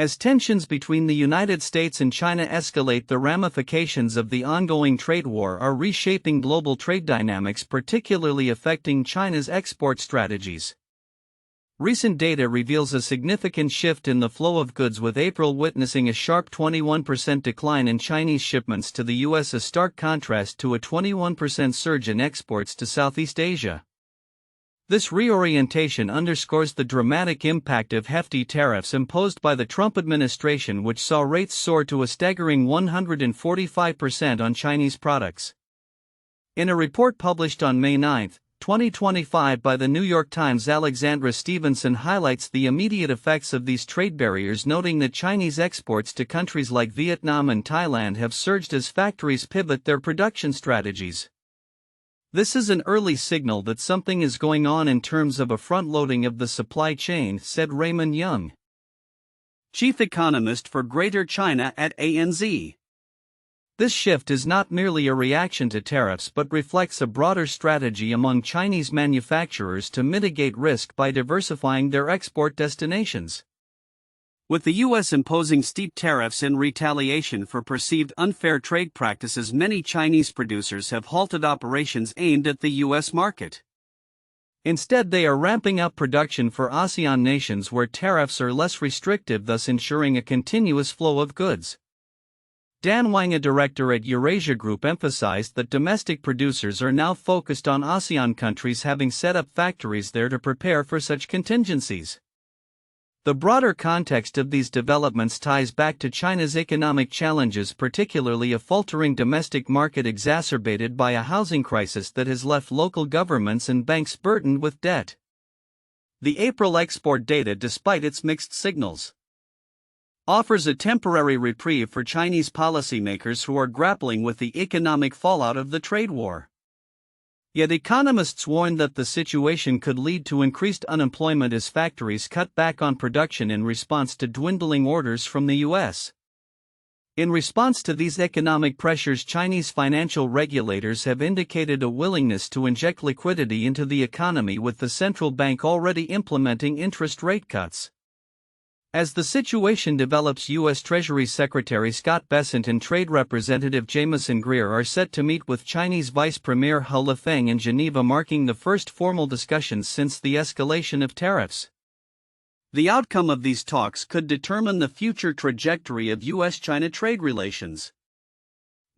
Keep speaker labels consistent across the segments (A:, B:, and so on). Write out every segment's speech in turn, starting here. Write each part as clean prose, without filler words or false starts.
A: As tensions between the United States and China escalate, the ramifications of the ongoing trade war are reshaping global trade dynamics, particularly affecting China's export strategies. Recent data reveals a significant shift in the flow of goods, with April witnessing a sharp 21% decline in Chinese shipments to the U.S., a stark contrast to a 21% surge in exports to Southeast Asia. This reorientation underscores the dramatic impact of hefty tariffs imposed by the Trump administration, which saw rates soar to a staggering 145% on Chinese products. In a report published on May 9, 2025 by the New York Times, Alexandra Stevenson highlights the immediate effects of these trade barriers, noting that Chinese exports to countries like Vietnam and Thailand have surged as factories pivot their production strategies. This is an early signal that something is going on in terms of a front-loading of the supply chain, said Raymond Yeung, chief economist for Greater China at ANZ. This shift is not merely a reaction to tariffs but reflects a broader strategy among Chinese manufacturers to mitigate risk by diversifying their export destinations. With the U.S. imposing steep tariffs in retaliation for perceived unfair trade practices, many Chinese producers have halted operations aimed at the U.S. market. Instead, they are ramping up production for ASEAN nations where tariffs are less restrictive, thus ensuring a continuous flow of goods. Dan Wang, a director at Eurasia Group, emphasized that domestic producers are now focused on ASEAN countries, having set up factories there to prepare for such contingencies. The broader context of these developments ties back to China's economic challenges, particularly a faltering domestic market exacerbated by a housing crisis that has left local governments and banks burdened with debt. The April export data, despite its mixed signals, offers a temporary reprieve for Chinese policymakers who are grappling with the economic fallout of the trade war. Yet economists warn that the situation could lead to increased unemployment as factories cut back on production in response to dwindling orders from the U.S. In response to these economic pressures, Chinese financial regulators have indicated a willingness to inject liquidity into the economy, with the central bank already implementing interest rate cuts. As the situation develops, U.S. Treasury Secretary Scott Bessent and Trade Representative Jamieson Greer are set to meet with Chinese Vice Premier Lifeng in Geneva, marking the first formal discussions since the escalation of tariffs. The outcome of these talks could determine the future trajectory of U.S.-China trade relations.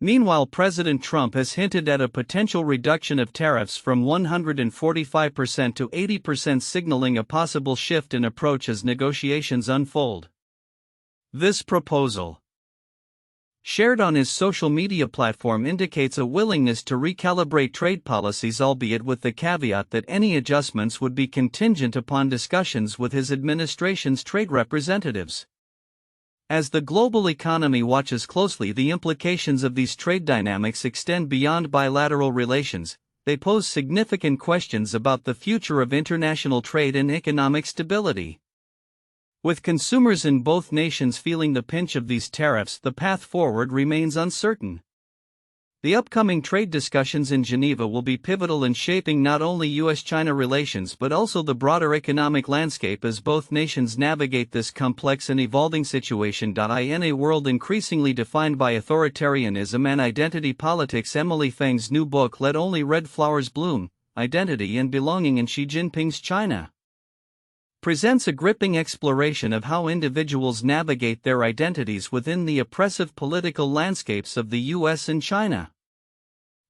A: Meanwhile, President Trump has hinted at a potential reduction of tariffs from 145% to 80%, signaling a possible shift in approach as negotiations unfold. This proposal, shared on his social media platform, indicates a willingness to recalibrate trade policies, albeit with the caveat that any adjustments would be contingent upon discussions with his administration's trade representatives. As the global economy watches closely, the implications of these trade dynamics extend beyond bilateral relations. They pose significant questions about the future of international trade and economic stability. With consumers in both nations feeling the pinch of these tariffs, the path forward remains uncertain. The upcoming trade discussions in Geneva will be pivotal in shaping not only U.S.-China relations but also the broader economic landscape as both nations navigate this complex and evolving situation. In a world increasingly defined by authoritarianism and identity politics, Emily Feng's new book, Let Only Red Flowers Bloom: Identity and Belonging in Xi Jinping's China, presents a gripping exploration of how individuals navigate their identities within the oppressive political landscapes of the U.S. and China.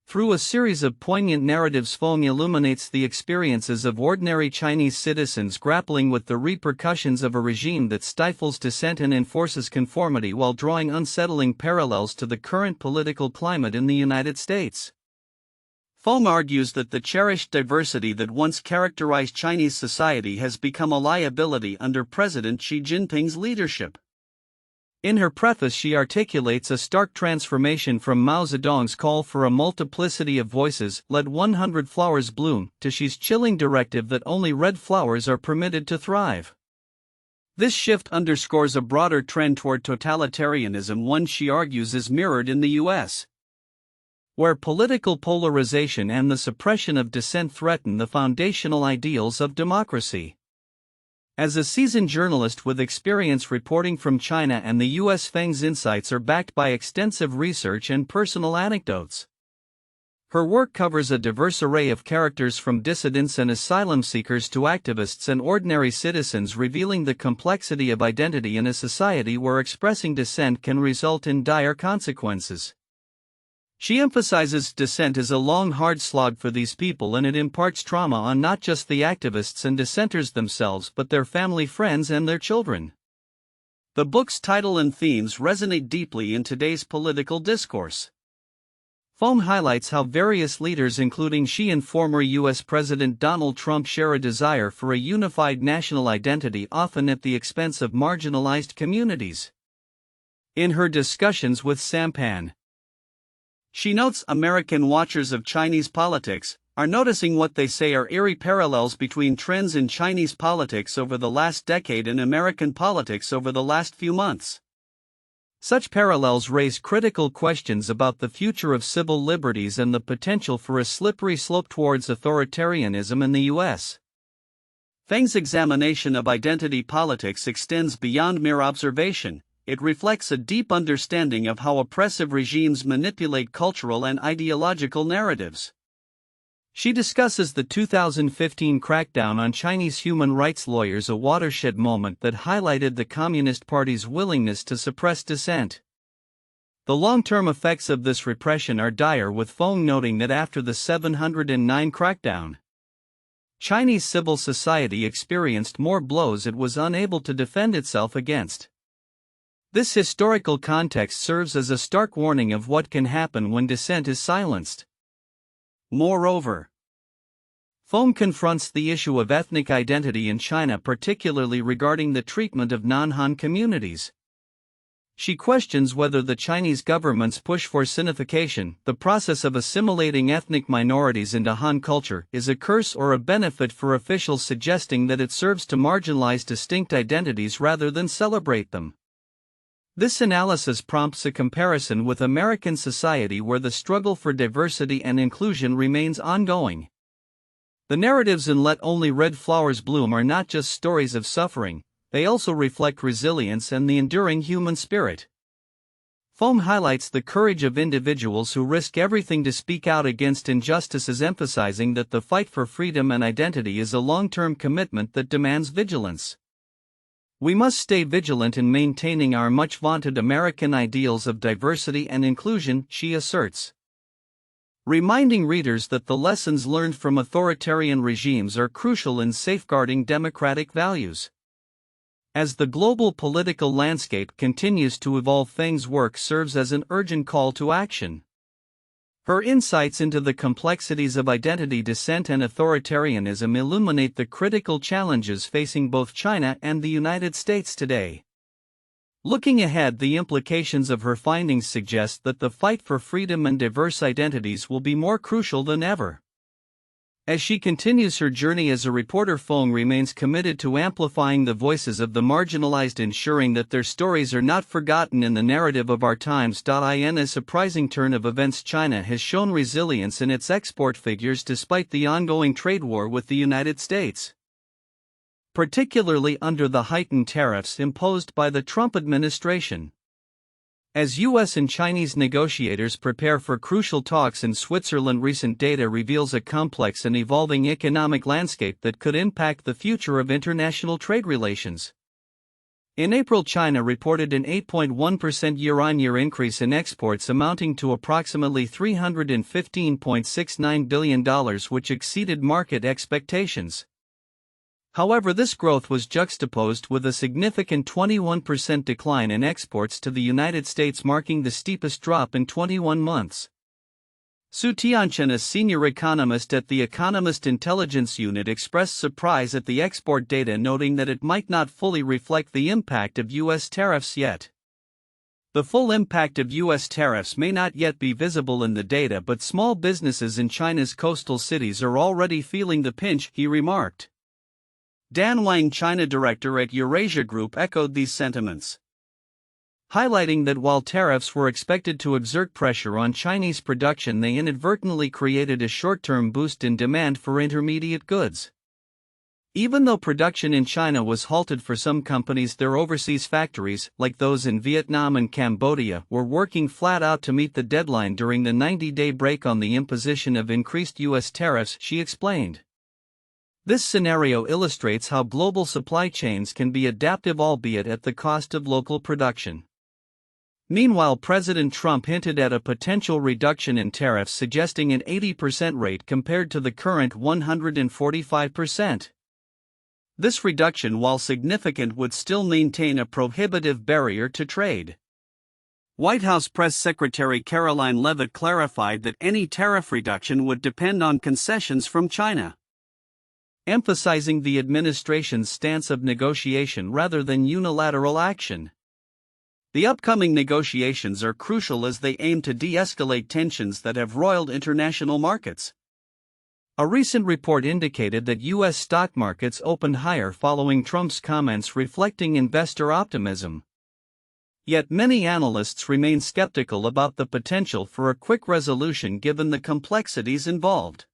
A: Through a series of poignant narratives, Feng illuminates the experiences of ordinary Chinese citizens grappling with the repercussions of a regime that stifles dissent and enforces conformity, while drawing unsettling parallels to the current political climate in the United States. Feng argues that the cherished diversity that once characterized Chinese society has become a liability under President Xi Jinping's leadership. In her preface, she articulates a stark transformation from Mao Zedong's call for a multiplicity of voices, let 100 flowers bloom, to Xi's chilling directive that only red flowers are permitted to thrive. This shift underscores a broader trend toward totalitarianism, one she argues is mirrored in the U.S., where political polarization and the suppression of dissent threaten the foundational ideals of democracy. As a seasoned journalist with experience reporting from China and the US, Feng's insights are backed by extensive research and personal anecdotes. Her work covers a diverse array of characters from dissidents and asylum seekers to activists and ordinary citizens, revealing the complexity of identity in a society where expressing dissent can result in dire consequences. She emphasizes dissent is a long, hard slog for these people, and it imparts trauma on not just the activists and dissenters themselves but their family, friends, and their children. The book's title and themes resonate deeply in today's political discourse. Feng highlights how various leaders, including Xi and former U.S. President Donald Trump, share a desire for a unified national identity, often at the expense of marginalized communities. In her discussions with Sampan, she notes American watchers of Chinese politics are noticing what they say are eerie parallels between trends in Chinese politics over the last decade and American politics over the last few months. Such parallels raise critical questions about the future of civil liberties and the potential for a slippery slope towards authoritarianism in the U.S. Feng's examination of identity politics extends beyond mere observation. It reflects a deep understanding of how oppressive regimes manipulate cultural and ideological narratives. She discusses the 2015 crackdown on Chinese human rights lawyers, a watershed moment that highlighted the Communist Party's willingness to suppress dissent. The long-term effects of this repression are dire, with Feng noting that after the 709 crackdown, Chinese civil society experienced more blows it was unable to defend itself against. This historical context serves as a stark warning of what can happen when dissent is silenced. Moreover, Feng confronts the issue of ethnic identity in China, particularly regarding the treatment of non-Han communities. She questions whether the Chinese government's push for Sinification, the process of assimilating ethnic minorities into Han culture, is a curse or a benefit for officials, suggesting that it serves to marginalize distinct identities rather than celebrate them. This analysis prompts a comparison with American society, where the struggle for diversity and inclusion remains ongoing. The narratives in Let Only Red Flowers Bloom are not just stories of suffering, they also reflect resilience and the enduring human spirit. Feng highlights the courage of individuals who risk everything to speak out against injustices, emphasizing that the fight for freedom and identity is a long-term commitment that demands vigilance. We must stay vigilant in maintaining our much-vaunted American ideals of diversity and inclusion, she asserts, reminding readers that the lessons learned from authoritarian regimes are crucial in safeguarding democratic values. As the global political landscape continues to evolve, Feng's work serves as an urgent call to action. Her insights into the complexities of identity, dissent, and authoritarianism illuminate the critical challenges facing both China and the United States today. Looking ahead, the implications of her findings suggest that the fight for freedom and diverse identities will be more crucial than ever. As she continues her journey as a reporter, Feng remains committed to amplifying the voices of the marginalized, ensuring that their stories are not forgotten in the narrative of our times. In a surprising turn of events, China has shown resilience in its export figures despite the ongoing trade war with the United States, particularly under the heightened tariffs imposed by the Trump administration. As U.S. and Chinese negotiators prepare for crucial talks in Switzerland, recent data reveals a complex and evolving economic landscape that could impact the future of international trade relations. In April, China reported an 8.1% year-on-year increase in exports, amounting to approximately $315.69 billion, which exceeded market expectations. However, this growth was juxtaposed with a significant 21% decline in exports to the United States, marking the steepest drop in 21 months. Su Tianchen, a senior economist at the Economist Intelligence Unit, expressed surprise at the export data, noting that it might not fully reflect the impact of U.S. tariffs yet. The full impact of U.S. tariffs may not yet be visible in the data, but small businesses in China's coastal cities are already feeling the pinch, he remarked. Dan Wang, China director at Eurasia Group, echoed these sentiments, highlighting that while tariffs were expected to exert pressure on Chinese production, they inadvertently created a short-term boost in demand for intermediate goods. Even though production in China was halted for some companies, their overseas factories, like those in Vietnam and Cambodia, were working flat out to meet the deadline during the 90-day break on the imposition of increased U.S. tariffs, she explained. This scenario illustrates how global supply chains can be adaptive, albeit at the cost of local production. Meanwhile, President Trump hinted at a potential reduction in tariffs, suggesting an 80% rate compared to the current 145%. This reduction, while significant, would still maintain a prohibitive barrier to trade. White House Press Secretary Caroline Leavitt clarified that any tariff reduction would depend on concessions from China, emphasizing the administration's stance of negotiation rather than unilateral action. The upcoming negotiations are crucial as they aim to de-escalate tensions that have roiled international markets. A recent report indicated that U.S. stock markets opened higher following Trump's comments, reflecting investor optimism. Yet many analysts remain skeptical about the potential for a quick resolution given the complexities involved.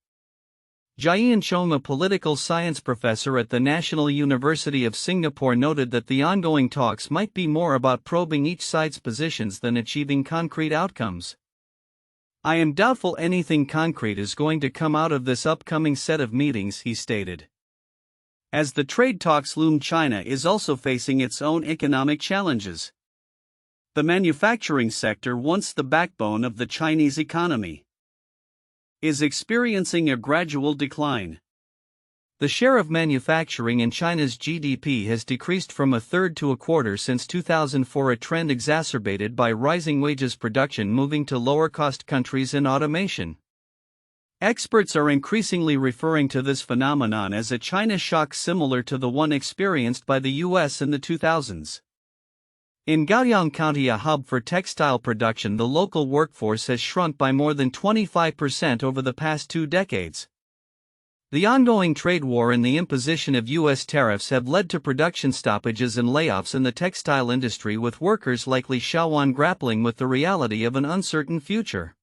A: Jian Chong, a political science professor at the National University of Singapore, noted that the ongoing talks might be more about probing each side's positions than achieving concrete outcomes. "I am doubtful anything concrete is going to come out of this upcoming set of meetings," he stated. As the trade talks loom, China is also facing its own economic challenges. The manufacturing sector, once the backbone of the Chinese economy, is experiencing a gradual decline. The share of manufacturing in China's GDP has decreased from a third to a quarter since 2004, a trend exacerbated by rising wages, production moving to lower-cost countries, and automation. Experts are increasingly referring to this phenomenon as a China shock similar to the one experienced by the U.S. in the 2000s. In Gaoyang County, a hub for textile production, the local workforce has shrunk by more than 25% over the past 2 decades. The ongoing trade war and the imposition of U.S. tariffs have led to production stoppages and layoffs in the textile industry, with workers like Li Xiaowan grappling with the reality of an uncertain future.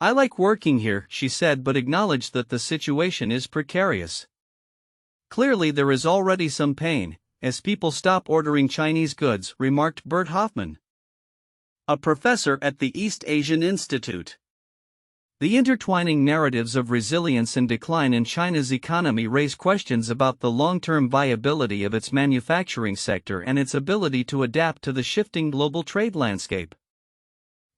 A: "I like working here," she said, but acknowledged that the situation is precarious. "Clearly there is already some pain as people stop ordering Chinese goods," remarked Bert Hoffman, a professor at the East Asian Institute. The intertwining narratives of resilience and decline in China's economy raise questions about the long-term viability of its manufacturing sector and its ability to adapt to the shifting global trade landscape.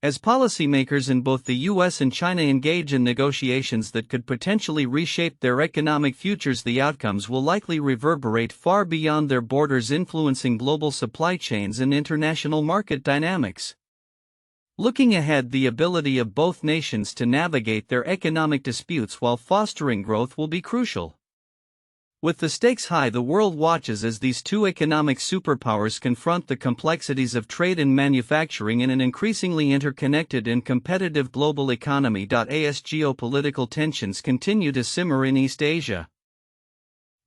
A: As policymakers in both the U.S. and China engage in negotiations that could potentially reshape their economic futures, the outcomes will likely reverberate far beyond their borders, influencing global supply chains and international market dynamics. Looking ahead, the ability of both nations to navigate their economic disputes while fostering growth will be crucial. With the stakes high, the world watches as these two economic superpowers confront the complexities of trade and manufacturing in an increasingly interconnected and competitive global economy. As geopolitical tensions continue to simmer in East Asia,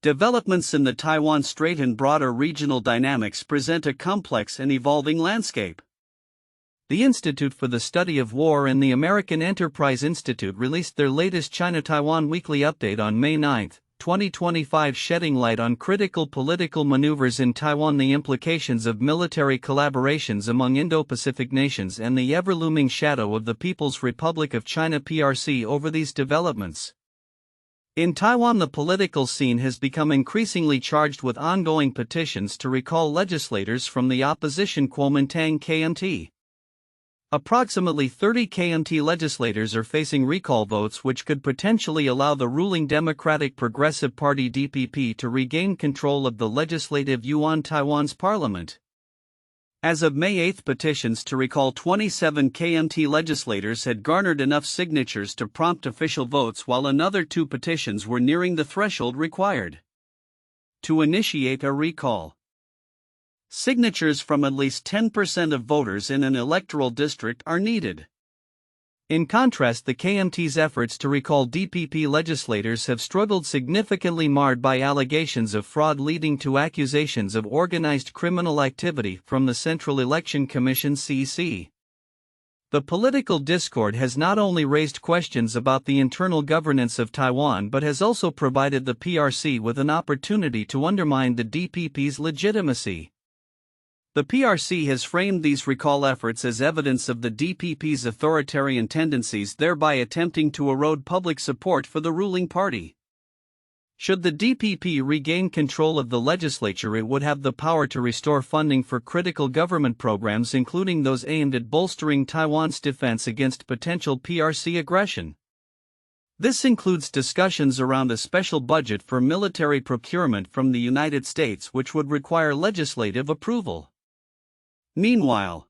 A: developments in the Taiwan Strait and broader regional dynamics present a complex and evolving landscape. The Institute for the Study of War and the American Enterprise Institute released their latest China-Taiwan Weekly Update on May 9, 2025, shedding light on critical political maneuvers in Taiwan, the implications of military collaborations among Indo-Pacific nations, and the ever-looming shadow of the People's Republic of China (PRC) over these developments. In Taiwan, the political scene has become increasingly charged with ongoing petitions to recall legislators from the opposition Kuomintang KMT. Approximately 30 KMT legislators are facing recall votes, which could potentially allow the ruling Democratic Progressive Party (DPP) to regain control of the legislative yuan Taiwan's parliament. As of May 8, petitions to recall 27 KMT legislators had garnered enough signatures to prompt official votes, while another 2 petitions were nearing the threshold required to initiate a recall. Signatures from at least 10% of voters in an electoral district are needed. In contrast, the KMT's efforts to recall DPP legislators have struggled, significantly marred by allegations of fraud leading to accusations of organized criminal activity from the Central Election Commission (CEC). The political discord has not only raised questions about the internal governance of Taiwan but has also provided the PRC with an opportunity to undermine the DPP's legitimacy. The PRC has framed these recall efforts as evidence of the DPP's authoritarian tendencies, thereby attempting to erode public support for the ruling party. Should the DPP regain control of the legislature, it would have the power to restore funding for critical government programs, including those aimed at bolstering Taiwan's defense against potential PRC aggression. This includes discussions around a special budget for military procurement from the United States, which would require legislative approval. Meanwhile,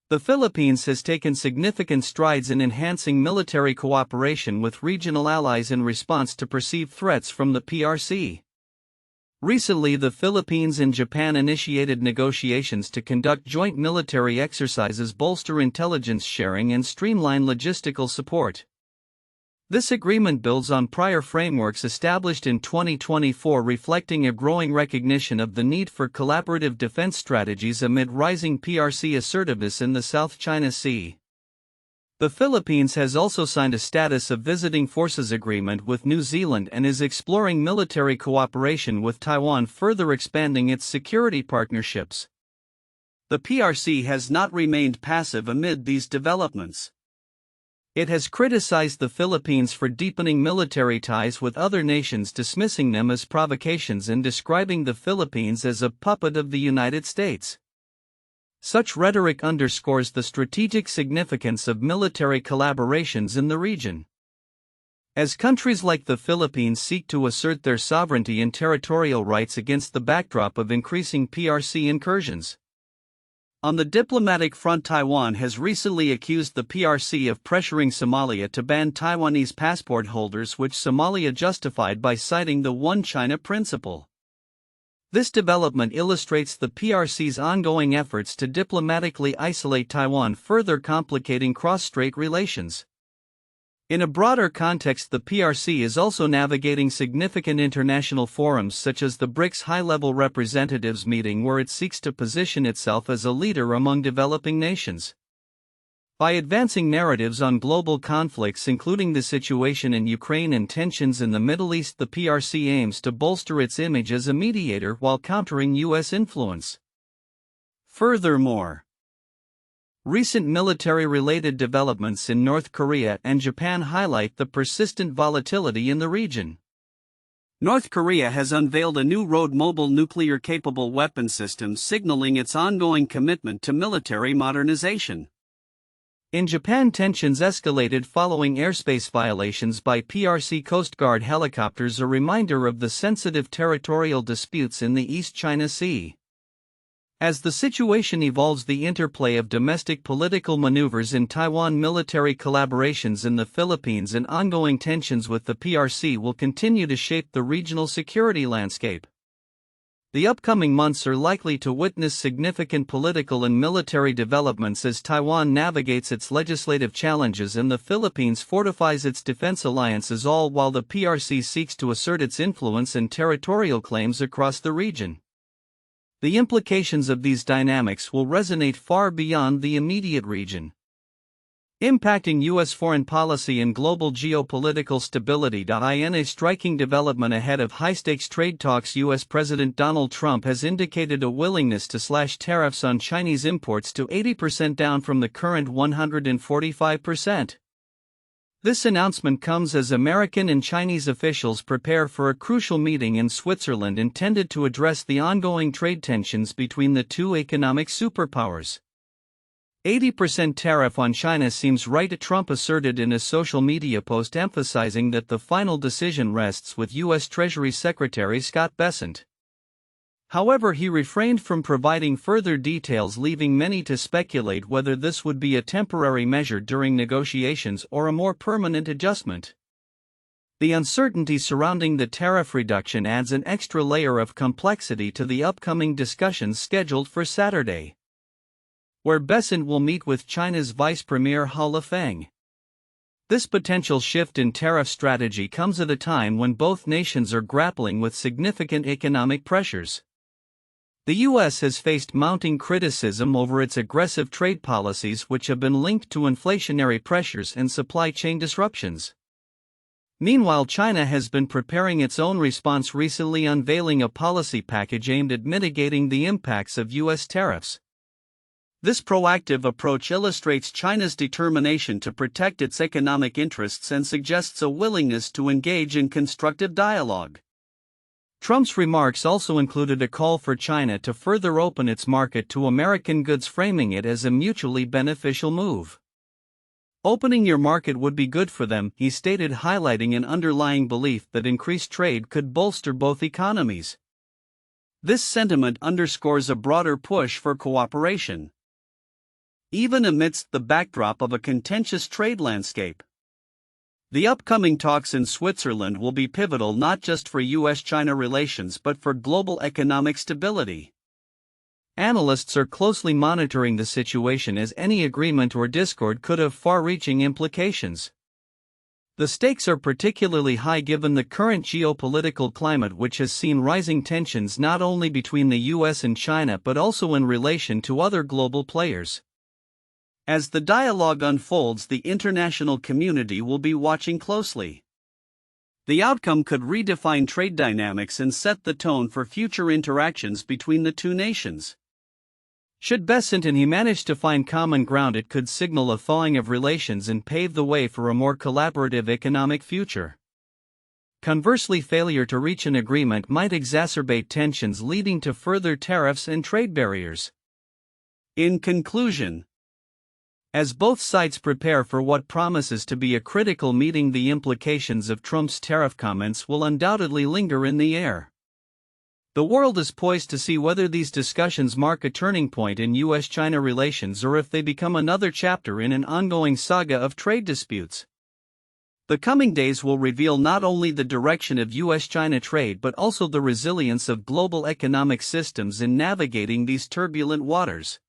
A: the Philippines has taken significant strides in enhancing military cooperation with regional allies in response to perceived threats from the PRC. Recently, the Philippines and Japan initiated negotiations to conduct joint military exercises, bolster intelligence sharing, and streamline logistical support. This agreement builds on prior frameworks established in 2024, reflecting a growing recognition of the need for collaborative defense strategies amid rising PRC assertiveness in the South China Sea. The Philippines has also signed a status of visiting forces agreement with New Zealand and is exploring military cooperation with Taiwan, further expanding its security partnerships. The PRC has not remained passive amid these developments. It has criticized the Philippines for deepening military ties with other nations, dismissing them as provocations and describing the Philippines as a puppet of the United States. Such rhetoric underscores the strategic significance of military collaborations in the region. As countries like the Philippines seek to assert their sovereignty and territorial rights against the backdrop of increasing PRC incursions. On the diplomatic front, Taiwan has recently accused the PRC of pressuring Somalia to ban Taiwanese passport holders, which Somalia justified by citing the One China principle. This development illustrates the PRC's ongoing efforts to diplomatically isolate Taiwan, further complicating cross-strait relations. In a broader context, the PRC is also navigating significant international forums such as the BRICS High-Level Representatives Meeting, where it seeks to position itself as a leader among developing nations. By advancing narratives on global conflicts, including the situation in Ukraine and tensions in the Middle East, the PRC aims to bolster its image as a mediator while countering U.S. influence. Furthermore, recent military-related developments in North Korea and Japan highlight the persistent volatility in the region. North Korea has unveiled a new road-mobile nuclear-capable weapon system, signaling its ongoing commitment to military modernization. In Japan, tensions escalated following airspace violations by PRC Coast Guard helicopters, a reminder of the sensitive territorial disputes in the East China Sea. As the situation evolves, the interplay of domestic political maneuvers in Taiwan, military collaborations in the Philippines, and ongoing tensions with the PRC will continue to shape the regional security landscape. The upcoming months are likely to witness significant political and military developments as Taiwan navigates its legislative challenges and the Philippines fortifies its defense alliances, all while the PRC seeks to assert its influence and territorial claims across the region. The implications of these dynamics will resonate far beyond the immediate region, impacting U.S. foreign policy and global geopolitical stability. In a striking development ahead of high-stakes trade talks, U.S. President Donald Trump has indicated a willingness to slash tariffs on Chinese imports to 80%, down from the current 145%. This announcement comes as American and Chinese officials prepare for a crucial meeting in Switzerland intended to address the ongoing trade tensions between the two economic superpowers. 80% tariff on China seems right, Trump asserted in a social media post, emphasizing that the final decision rests with U.S. Treasury Secretary Scott Bessent. However, he refrained from providing further details, leaving many to speculate whether this would be a temporary measure during negotiations or a more permanent adjustment. The uncertainty surrounding the tariff reduction adds an extra layer of complexity to the upcoming discussions scheduled for Saturday, where Bessent will meet with China's Vice Premier Lifeng. This potential shift in tariff strategy comes at a time when both nations are grappling with significant economic pressures. The U.S. has faced mounting criticism over its aggressive trade policies, which have been linked to inflationary pressures and supply chain disruptions. Meanwhile, China has been preparing its own response, recently unveiling a policy package aimed at mitigating the impacts of U.S. tariffs. This proactive approach illustrates China's determination to protect its economic interests and suggests a willingness to engage in constructive dialogue. Trump's remarks also included a call for China to further open its market to American goods, framing it as a mutually beneficial move. Opening your market would be good for them, he stated, highlighting an underlying belief that increased trade could bolster both economies. This sentiment underscores a broader push for cooperation, even amidst the backdrop of a contentious trade landscape. The upcoming talks in Switzerland will be pivotal not just for U.S.-China relations but for global economic stability. Analysts are closely monitoring the situation, as any agreement or discord could have far-reaching implications. The stakes are particularly high given the current geopolitical climate, which has seen rising tensions not only between the U.S. and China but also in relation to other global players. As the dialogue unfolds, the international community will be watching closely. The outcome could redefine trade dynamics and set the tone for future interactions between the two nations. Should Bessent and he manage to find common ground, it could signal a thawing of relations and pave the way for a more collaborative economic future. Conversely, failure to reach an agreement might exacerbate tensions, leading to further tariffs and trade barriers. In conclusion, as both sides prepare for what promises to be a critical meeting, the implications of Trump's tariff comments will undoubtedly linger in the air. The world is poised to see whether these discussions mark a turning point in U.S.-China relations or if they become another chapter in an ongoing saga of trade disputes. The coming days will reveal not only the direction of U.S.-China trade but also the resilience of global economic systems in navigating these turbulent waters.